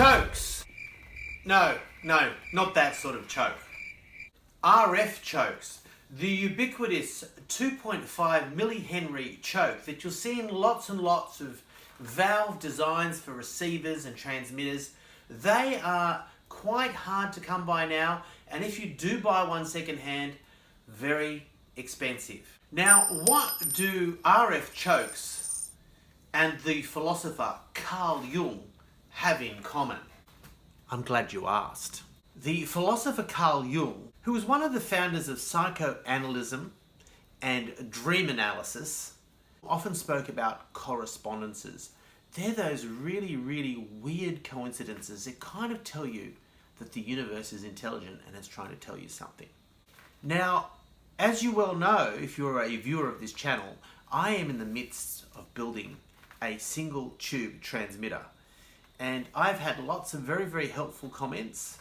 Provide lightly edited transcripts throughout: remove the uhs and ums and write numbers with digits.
Chokes. No, not that sort of choke. RF chokes. The ubiquitous 2.5 millihenry choke that you'll see in lots and lots of valve designs for receivers and transmitters. They are quite hard to come by now, and if you do buy one secondhand, very expensive. Now, what do RF chokes and the philosopher Carl Jung have in common? I'm glad you asked. The philosopher Carl Jung, who was one of the founders of psychoanalysis and dream analysis, often spoke about correspondences. They're those really, really weird coincidences that kind of tell you that the universe is intelligent and it's trying to tell you something. Now, as you well know, if you're a viewer of this channel, I am in the midst of building a single tube transmitter. And I've had lots of very, very helpful comments.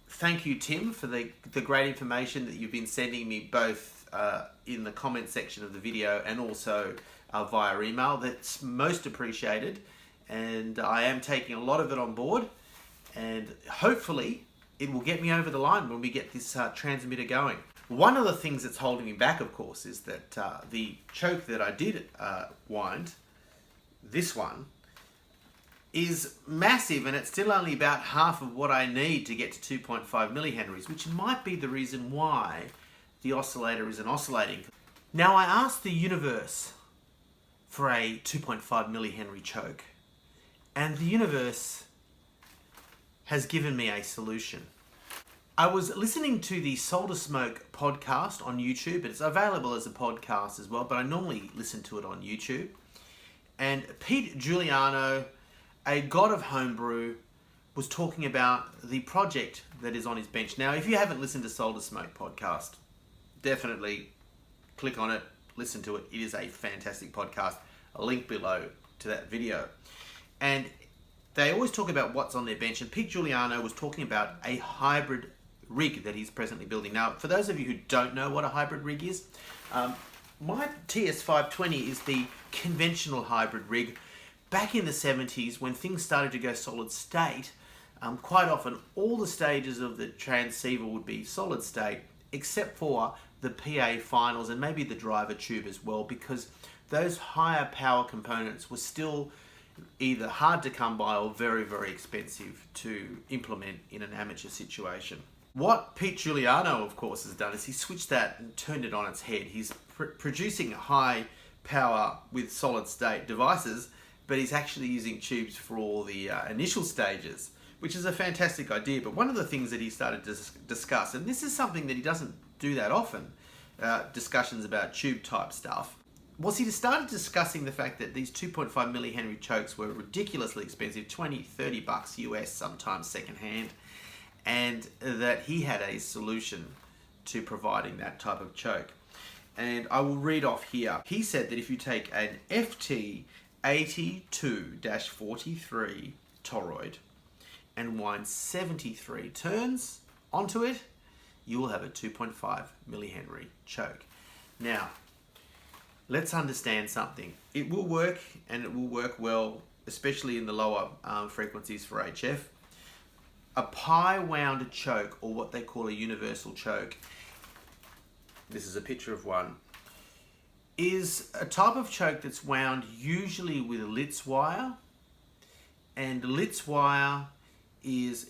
Thank you, Tim, for the great information that you've been sending me both in the comment section of the video and also via email. That's most appreciated, and I am taking a lot of it on board, and hopefully it will get me over the line when we get this transmitter going. One of the things that's holding me back, of course, is that the choke that I did wind, this one, is massive, and it's still only about half of what I need to get to 2.5 millihenries, which might be the reason why the oscillator isn't oscillating. Now, I asked the universe for a 2.5 millihenry choke, and the universe has given me a solution. I was listening to the Solder Smoke podcast on YouTube. It's available as a podcast as well, but I normally listen to it on YouTube. And Pete Giuliano, a god of homebrew, was talking about the project that is on his bench. Now, if you haven't listened to Solder Smoke podcast, definitely click on it, listen to it. It is a fantastic podcast. A link below to that video. And they always talk about what's on their bench, and Pete Giuliano was talking about a hybrid rig that he's presently building. Now, for those of you who don't know what a hybrid rig is, my TS520 is the conventional hybrid rig. Back in the 70s, when things started to go solid state, quite often all the stages of the transceiver would be solid state, except for the PA finals and maybe the driver tube as well, because those higher power components were still either hard to come by or very, very expensive to implement in an amateur situation. What Pete Giuliano, of course, has done is he switched that and turned it on its head. He's producing high power with solid state devices, but he's actually using tubes for all the initial stages, which is a fantastic idea. But one of the things that he started to discuss, and this is something that he doesn't do that often, discussions about tube type stuff, was he started discussing the fact that these 2.5 millihenry chokes were ridiculously expensive, $20-30 US, sometimes secondhand, and that he had a solution to providing that type of choke. And I will read off here. He said that if you take an FT82-43 toroid and wind 73 turns onto it, you will have a 2.5 millihenry choke. Now, let's understand something. It will work, and it will work well, especially in the lower frequencies for HF. A pi wound choke, or what they call a universal choke, this is a picture of one, is a type of choke that's wound usually with a Litz wire, and Litz wire is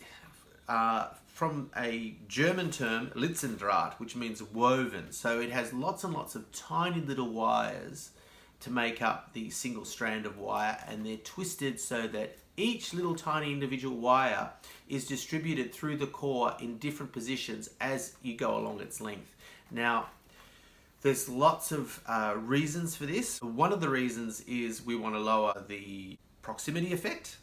from a German term, Litzendraht, which means woven. So it has lots and lots of tiny little wires to make up the single strand of wire, and they're twisted so that each little tiny individual wire is distributed through the core in different positions as you go along its length. Now, there's lots of reasons for this. One of the reasons is we want to lower the proximity effect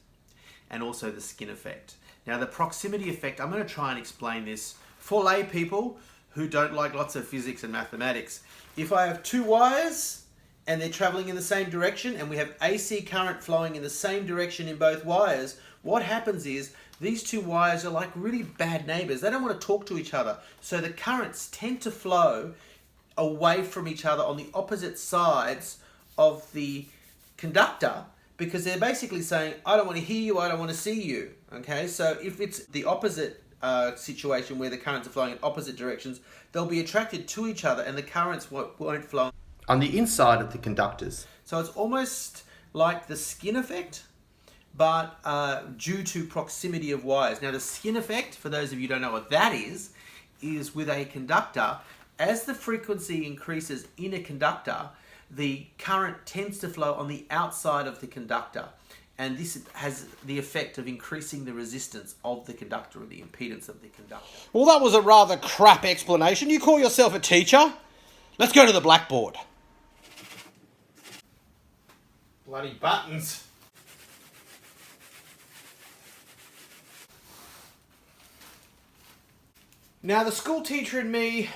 and also the skin effect. Now, the proximity effect, I'm going to try and explain this for lay people who don't like lots of physics and mathematics. If I have two wires and they're traveling in the same direction and we have AC current flowing in the same direction in both wires, what happens is these two wires are like really bad neighbors. They don't want to talk to each other. So the currents tend to flow away from each other on the opposite sides of the conductor, because they're basically saying, I don't want to hear you, I don't want to see you. Okay, so if it's the opposite situation where the currents are flowing in opposite directions, they'll be attracted to each other and the currents won't flow on the inside of the conductors. So it's almost like the skin effect, but due to proximity of wires. Now the skin effect, for those of you who don't know what that is with a conductor, as the frequency increases in a conductor, the current tends to flow on the outside of the conductor. And this has the effect of increasing the resistance of the conductor or the impedance of the conductor. Well, that was a rather crap explanation. You call yourself a teacher? Let's go to the blackboard. Bloody buttons. Now the school teacher in me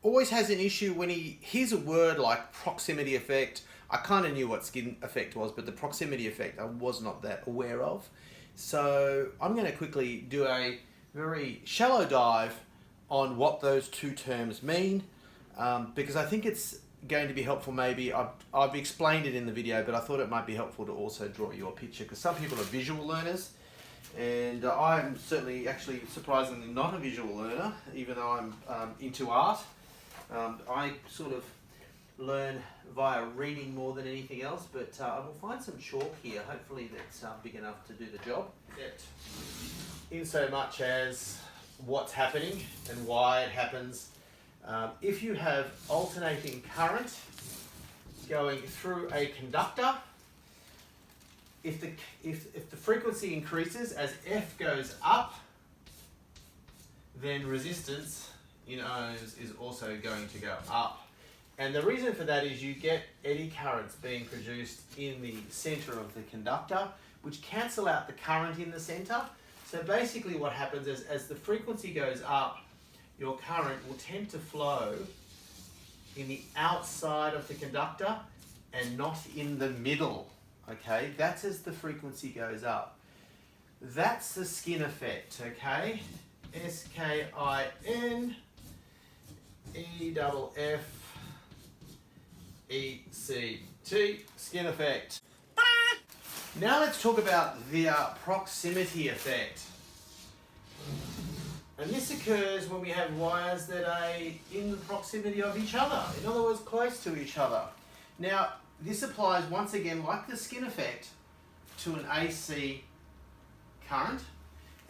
always has an issue when he hears a word like proximity effect. I kind of knew what skin effect was, but the proximity effect I was not that aware of. So I'm going to quickly do a very shallow dive on what those two terms mean, because I think it's going to be helpful. Maybe I've explained it in the video, but I thought it might be helpful to also draw you a picture, because some people are visual learners, and I'm certainly actually surprisingly not a visual learner, even though I'm into art. I sort of learn via reading more than anything else, but I will find some chalk here, hopefully that's big enough to do the job. In so much as what's happening and why it happens. If you have alternating current going through a conductor, if the frequency increases as F goes up, then resistance in ohms is also going to go up. And the reason for that is you get eddy currents being produced in the center of the conductor, which cancel out the current in the center. So basically what happens is as the frequency goes up, your current will tend to flow in the outside of the conductor and not in the middle. Okay, that's as the frequency goes up. That's the skin effect, okay? SKINEFFECT, skin effect. Now let's talk about the proximity effect. And this occurs when we have wires that are in the proximity of each other, in other words, close to each other. Now, this applies once again, like the skin effect, to an AC current.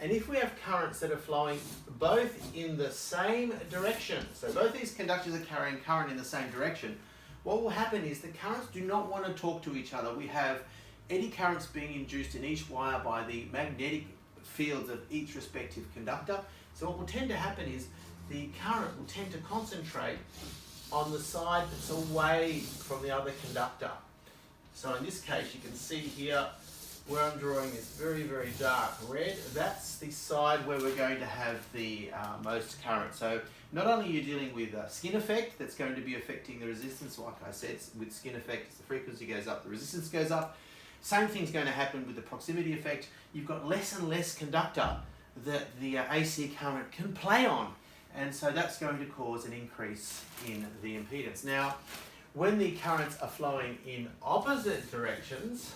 And if we have currents that are flowing both in the same direction, so both these conductors are carrying current in the same direction, what will happen is the currents do not want to talk to each other. We have eddy currents being induced in each wire by the magnetic fields of each respective conductor. So what will tend to happen is the current will tend to concentrate on the side that's away from the other conductor. So in this case, you can see here where I'm drawing this very, very dark red. That's the side where we're going to have the most current. So not only are you dealing with a skin effect that's going to be affecting the resistance, like I said, with skin effect, as the frequency goes up, the resistance goes up. Same thing's going to happen with the proximity effect. You've got less and less conductor that the AC current can play on. And so that's going to cause an increase in the impedance. Now, when the currents are flowing in opposite directions,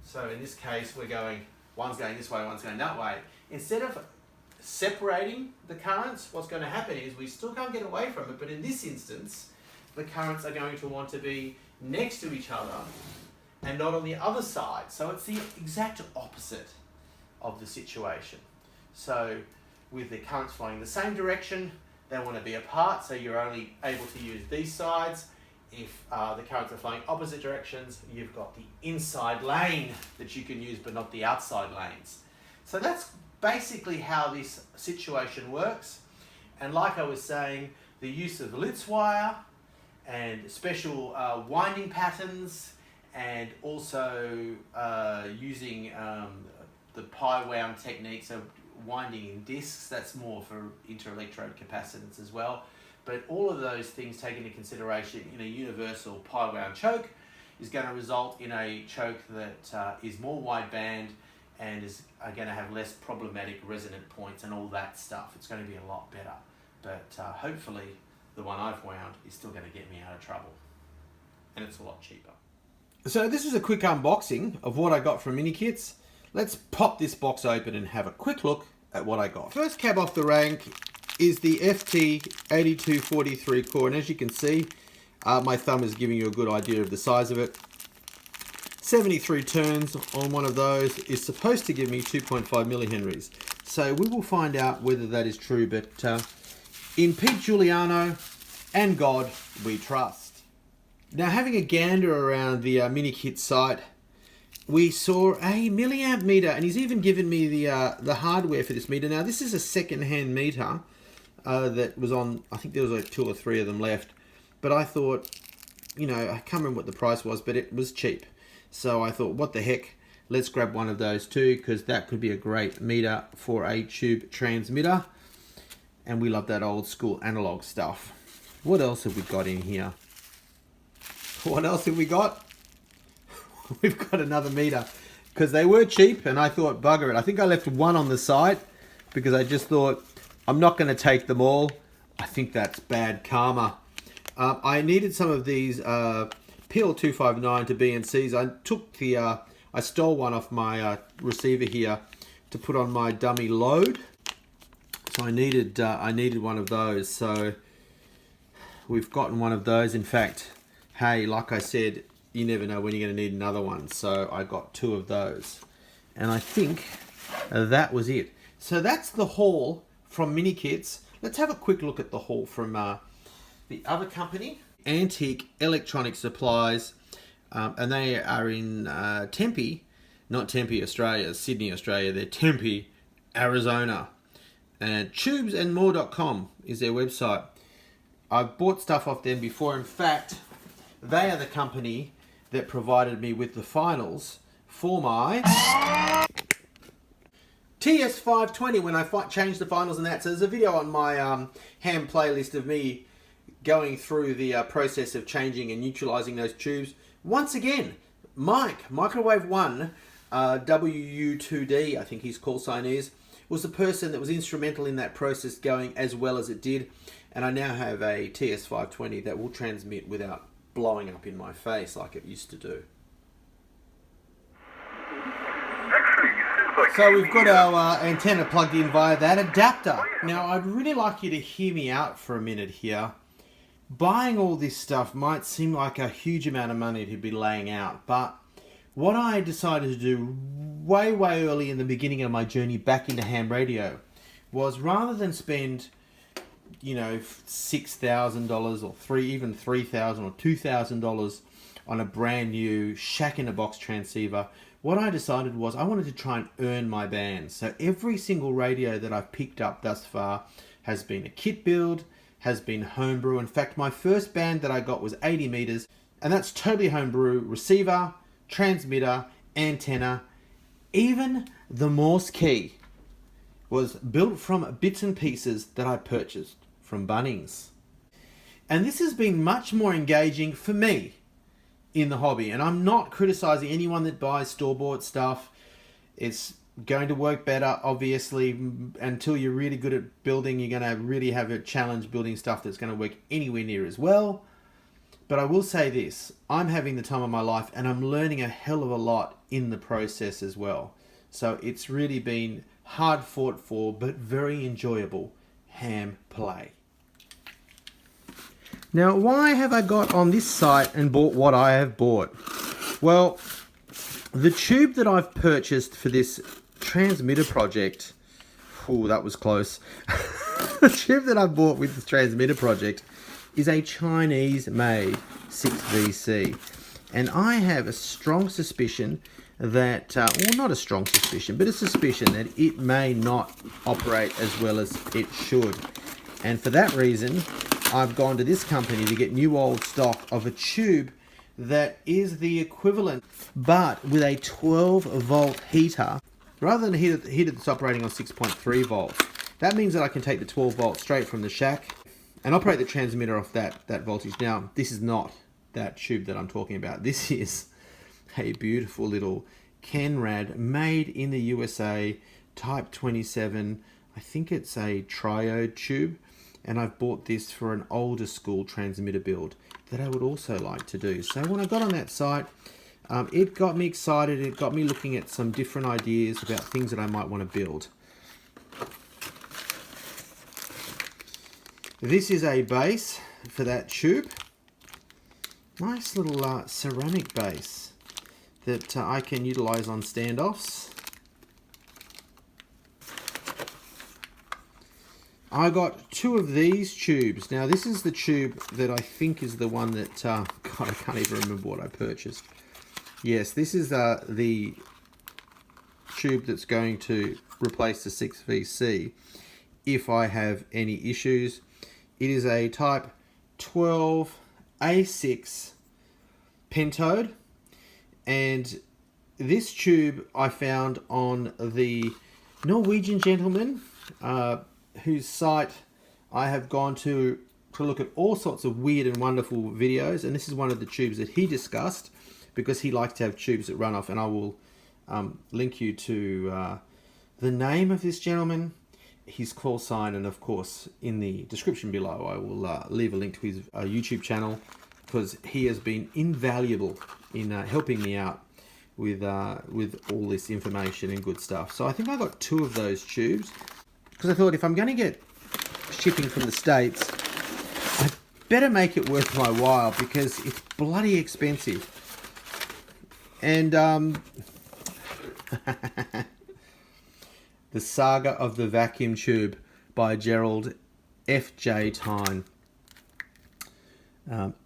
so in this case we're going, one's going this way, one's going that way, instead of separating the currents, what's going to happen is we still can't get away from it, but in this instance, the currents are going to want to be next to each other and not on the other side. So it's the exact opposite of the situation. So with the currents flowing the same direction, they want to be apart, so you're only able to use these sides. If the currents are flowing opposite directions, you've got the inside lane that you can use, but not the outside lanes. So that's basically how this situation works. And like I was saying, the use of Litz wire and special winding patterns, and also using the pi wound technique, so winding in discs, that's more for inter-electrode capacitance as well. But all of those things taken into consideration in a universal pi wound choke is going to result in a choke that is more wideband and is going to have less problematic resonant points and all that stuff. It's going to be a lot better. But hopefully the one I've wound is still going to get me out of trouble. And it's a lot cheaper. So this is a quick unboxing of what I got from Minikits. Let's pop this box open and have a quick look at what I got. First cab off the rank is the FT8243 core, and as you can see, my thumb is giving you a good idea of the size of it. 73 turns on one of those is supposed to give me 2.5 millihenries. So we will find out whether that is true, but in Pete Giuliano and God we trust. Now, having a gander around the Minikit site, we saw a milliamp meter, and he's even given me the hardware for this meter. Now, this is a second-hand meter that was on, I think there was like 2 or 3 of them left, but I thought, you know, I can't remember what the price was, but it was cheap. So I thought, what the heck, let's grab one of those too, because that could be a great meter for a tube transmitter. And we love that old school analog stuff. What else have we got in here? What else have we got? We've got another meter, because they were cheap, and I thought, bugger it. I think I left one on the site, because I just thought, I'm not going to take them all. I think that's bad karma. I needed some of these PL259 to BNCs. I took the, I stole one off my receiver here to put on my dummy load. So I needed one of those. So we've gotten one of those. In fact, hey, like I said, you never know when you're going to need another one. So I got 2 of those, and I think that was it. So that's the haul from Minikits. Let's have a quick look at the haul from the other company, Antique Electronic Supplies, and they are in Tempe, not Tempe, Australia, Sydney, Australia. They're Tempe, Arizona. And tubesandmore.com is their website. I've bought stuff off them before. In fact, they are the company that provided me with the finals for my TS520 when I changed the finals and that. So there's a video on my ham playlist of me going through the process of changing and neutralizing those tubes. Once again, Microwave1 WU2D, I think his call sign is, was the person that was instrumental in that process going as well as it did. And I now have a TS520 that will transmit without blowing up in my face like it used to do. So we've got our antenna plugged in via that adapter. Now, I'd really like you to hear me out for a minute here. Buying all this stuff might seem like a huge amount of money to be laying out, but what I decided to do way early in the beginning of my journey back into ham radio was, rather than spend, you know, $6,000 or even $3,000 or $2,000 on a brand new shack-in-a-box transceiver, what I decided was I wanted to try and earn my bands. So every single radio that I've picked up thus far has been a kit build, has been homebrew. In fact, my first band that I got was 80 meters, and that's totally homebrew. Receiver, transmitter, antenna, even the Morse key was built from bits and pieces that I purchased from Bunnings. And this has been much more engaging for me in the hobby, and I'm not criticizing anyone that buys store-bought stuff. It's going to work better, obviously. Until you're really good at building, you're going to really have a challenge building stuff that's going to work anywhere near as well. But I will say this, I'm having the time of my life, and I'm learning a hell of a lot in the process as well. So it's really been hard fought for, but very enjoyable ham play. Now, why have I got on this site and bought what I have bought? Well, the tube that I've purchased for this transmitter project, oh, that was close. The tube that I bought with the transmitter project is a Chinese-made 6VC. And I have a strong suspicion that, well, not a strong suspicion, but a suspicion that it may not operate as well as it should. And for that reason, I've gone to this company to get new old stock of a tube that is the equivalent, but with a 12-volt heater, rather than a heater that's operating on 6.3 volts. That means that I can take the 12 volts straight from the shack and operate the transmitter off that voltage. Now, this is not that tube that I'm talking about. This is a beautiful little Kenrad made in the USA, type 27. I think it's a triode tube, and I've bought this for an older school transmitter build that I would also like to do. So when I got on that site, it got me excited. It got me looking at some different ideas about things that I might want to build. This is a base for that tube. Nice little ceramic base that I can utilize on standoffs. I got 2 of these tubes. Now this is the tube that I think is the one that, God, I can't even remember what I purchased. Yes, this is the tube that's going to replace the 6VC if I have any issues. It is a type 12A6 pentode, and this tube I found on the Norwegian gentleman whose site I have gone to look at all sorts of weird and wonderful videos, and this is one of the tubes that he discussed because he likes to have tubes that run off, and I will link you to the name of this gentleman, his call sign, and of course in the description below I will leave a link to his YouTube channel, because he has been invaluable in helping me out with all this information and good stuff. So I think I got 2 of those tubes because I thought if I'm going to get shipping from the States, I better make it worth my while because it's bloody expensive. And The Saga of the Vacuum Tube by Gerald F.J. Tyne.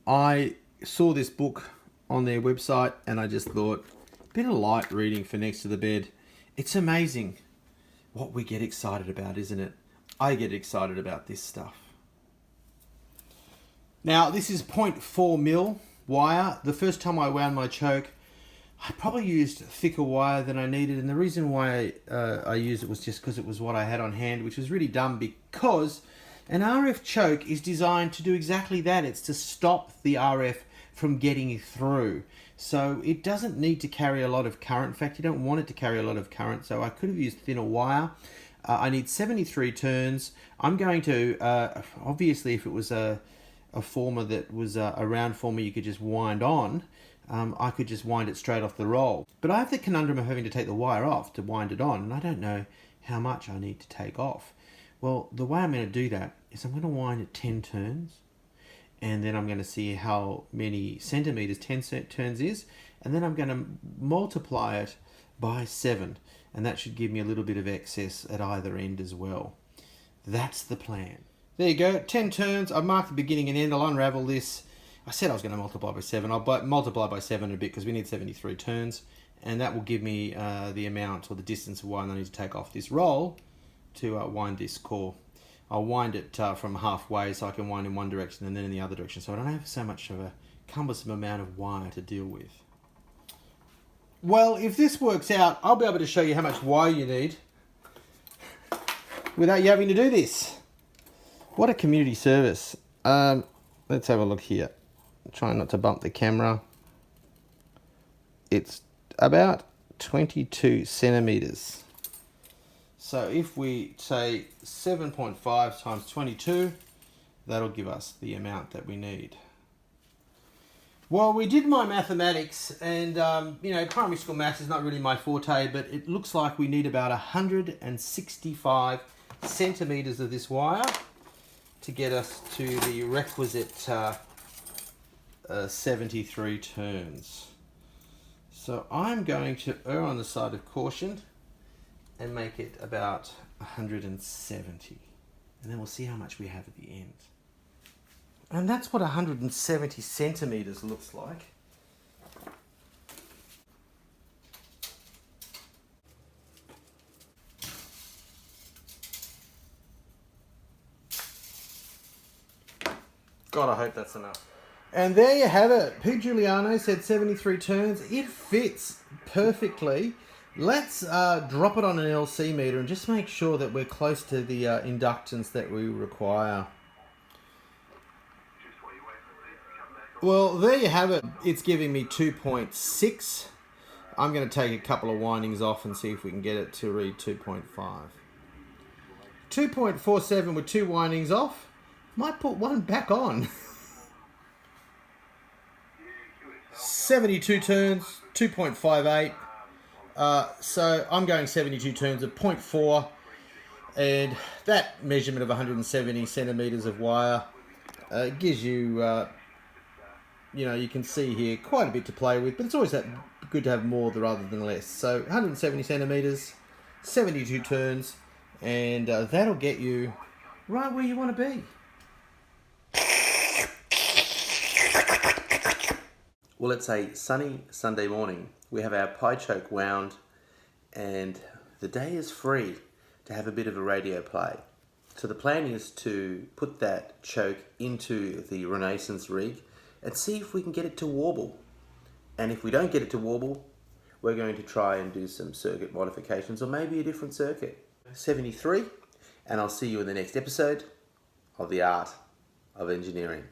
I saw this book on their website and I just thought, bit of light reading for next to the bed. It's amazing what we get excited about, isn't it? I get excited about this stuff. Now, this is 0.4 mil wire. The first time I wound my choke, I probably used thicker wire than I needed, and the reason why I used it was just because it was what I had on hand, which was really dumb because an RF choke is designed to do exactly that. It's to stop the RF from getting through. So it doesn't need to carry a lot of current. In fact, you don't want it to carry a lot of current, so I could have used thinner wire. I need 73 turns. I'm going to, obviously if it was a former that was a round former you could just wind on, I could just wind it straight off the roll. But I have the conundrum of having to take the wire off to wind it on, and I don't know how much I need to take off. Well, the way I'm going to do that is I'm going to wind it 10 turns, and then I'm going to see how many centimeters 10 turns is, and then I'm going to multiply it by 7, and that should give me a little bit of excess at either end as well. That's the plan. There you go, 10 turns. I've marked the beginning and end. I'll unravel this. I said I was going to multiply by 7. I'll multiply by 7 a bit because we need 73 turns, and that will give me the amount or the distance of wire I need to take off this roll to wind this core. I'll wind it from halfway so I can wind in one direction and then in the other direction, so I don't have so much of a cumbersome amount of wire to deal with. Well, if this works out, I'll be able to show you how much wire you need without you having to do this. What a community service. Let's have a look here. Trying not to bump the camera. It's about 22 centimeters. So if we say 7.5 times 22, that'll give us the amount that we need. Well, we did my mathematics, and you know, primary school maths is not really my forte, but it looks like we need about 165 centimeters of this wire to get us to the requisite 73 turns. So I'm going to err on the side of caution and make it about 170, and then we'll see how much we have at the end. And that's what 170 centimeters looks like. God, I hope that's enough. And there you have it. P. Giuliano said 73 turns. It fits perfectly. Let's drop it on an LC meter and just make sure that we're close to the inductance that we require. Well, there you have it. It's giving me 2.6. I'm going to take a couple of windings off and see if we can get it to read 2.5. 2.47 with 2 windings off. Might put one back on. 72 turns, 2.58. So I'm going 72 turns at 0.4, and that measurement of 170 centimeters of wire gives you, you know, you can see here quite a bit to play with, but it's always good to have more rather than less. So 170 centimeters, 72 turns, and that'll get you right where you want to be. Well, it's a sunny Sunday morning. We have our pie choke wound, and the day is free to have a bit of a radio play. So the plan is to put that choke into the Renaissance rig and see if we can get it to warble. And if we don't get it to warble, we're going to try and do some circuit modifications, or maybe a different circuit. 73, and I'll see you in the next episode of The Art of Engineering.